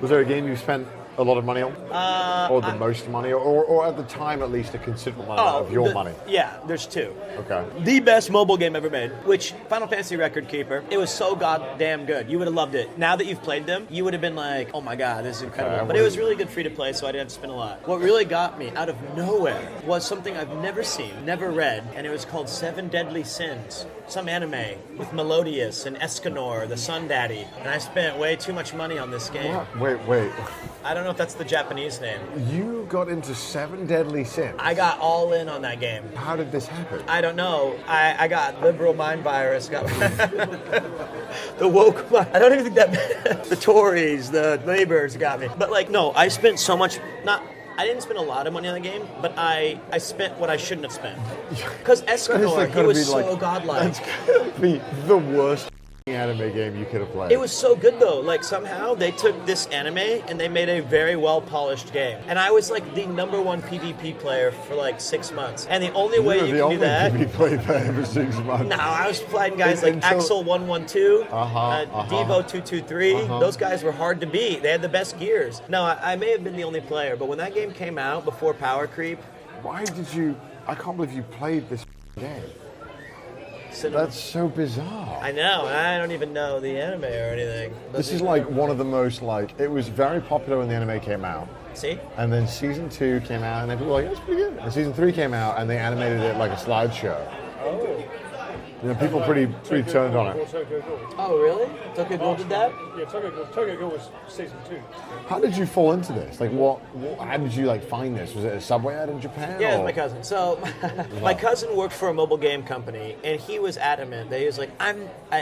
Was there a game you spent a lot of money on? Or the most money? Or at the time, at least, a considerable amount of your money? Yeah, there's two. Okay. The best mobile game ever made, which Final Fantasy Record Keeper, it was so goddamn good. You would have loved it. Now that you've played them, you would have been like, oh my god, this is incredible. Okay, but it was really good free to play, so I didn't have to spend a lot. What really got me out of nowhere was something I've never seen, never read, and it was called Seven Deadly Sins. Some anime with Melodious and Escanor, the Sun Daddy. And I spent way too much money on this game. What? Wait. I don't know if that's the Japanese name. You got into Seven Deadly Sins? I got all in on that game. How did this happen? I don't know. I got liberal mind virus. Got the woke mind. I don't even think that... the Tories, the Labours got me. But no, I spent so much... I didn't spend a lot of money on the game, but I spent what I shouldn't have spent. Because Escanor, he was so godlike. That's gotta be the worst anime game you could have played. It was so good though. Somehow they took this anime and they made a very well polished game. And I was the #1 PvP player for 6 months. And the only way you can do that... You were the only PvP player for 6 months. No, I was playing guys like Axel112, Devo223. Those guys were hard to beat. They had the best gears. No, I may have been the only player, but when that game came out before Power Creep... Why did you... I can't believe you played this game. That's so bizarre. I know, and I don't even know the anime or anything. This is one of the most it was very popular when the anime came out. See? And then season 2 came out and people were like, that's pretty good. And season 3 came out and they animated it like a slideshow. Oh. People pretty turned on it. Oh, really? Tokyo Ghoul did that? Yeah, Tokyo Ghoul was season 2. How did you fall into this? How did you find this? Was it a subway ad in Japan? Yeah, it was my cousin. So, my cousin worked for a mobile game company, and he was adamant that he was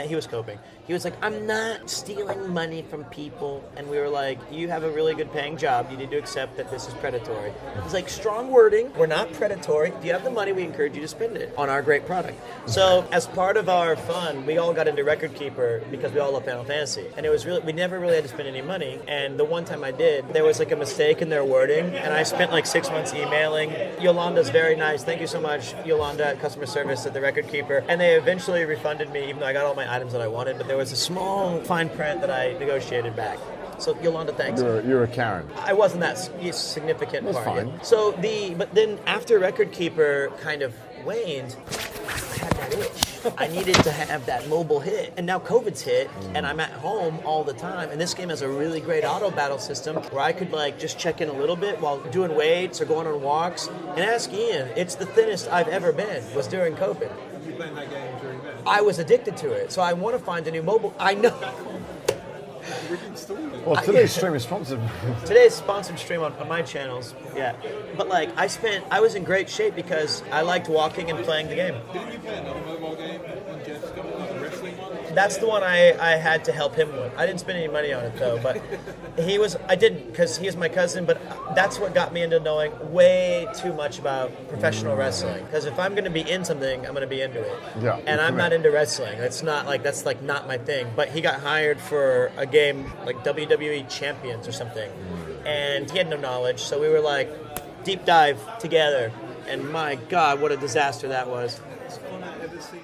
he was coping. He was like, I'm not stealing money from people. And we were like, you have a really good paying job. You need to accept that this is predatory. He's like, strong wording. We're not predatory. If you have the money, we encourage you to spend it on our great product. So, as part of our fun, we all got into Record Keeper because we all love Final Fantasy. And it was we never really had to spend any money. And the one time I did, there was a mistake in their wording. And I spent 6 months emailing. Yolanda's very nice. Thank you so much, Yolanda, at customer service at the Record Keeper. And they eventually refunded me, even though I got all my items that I wanted. But there was a small fine print that I negotiated back. So Yolanda, thanks. You're a Karen. I wasn't that significant That's part. fine. Yet. So but then after Record Keeper kind of waned, I had that itch. I needed to have that mobile hit. And now COVID's hit, and I'm at home all the time. And this game has a really great auto battle system where I could just check in a little bit while doing weights or going on walks. And ask Ian, it's the thinnest I've ever been, was during COVID. You playing that game during that? I was addicted to it. So I want to find a new mobile. I know. Well, today's stream is sponsored. Today's sponsored stream on my channels, yeah. But I was in great shape because I liked walking and playing the game. Didn't you play another mobile game on Jeff's the wrestling one? That's the one I had to help him with. I didn't spend any money on it though, but I didn't because he is my cousin, but that's what got me into knowing way too much about professional wrestling. Because if I'm going to be in something, I'm going to be into it. Yeah. And I'm not into wrestling. It's not that's not my thing. But he got hired for a game like WWE Champions or something. And he had no knowledge, so we were deep dive together. And my God, what a disaster that was. Has Connor ever seen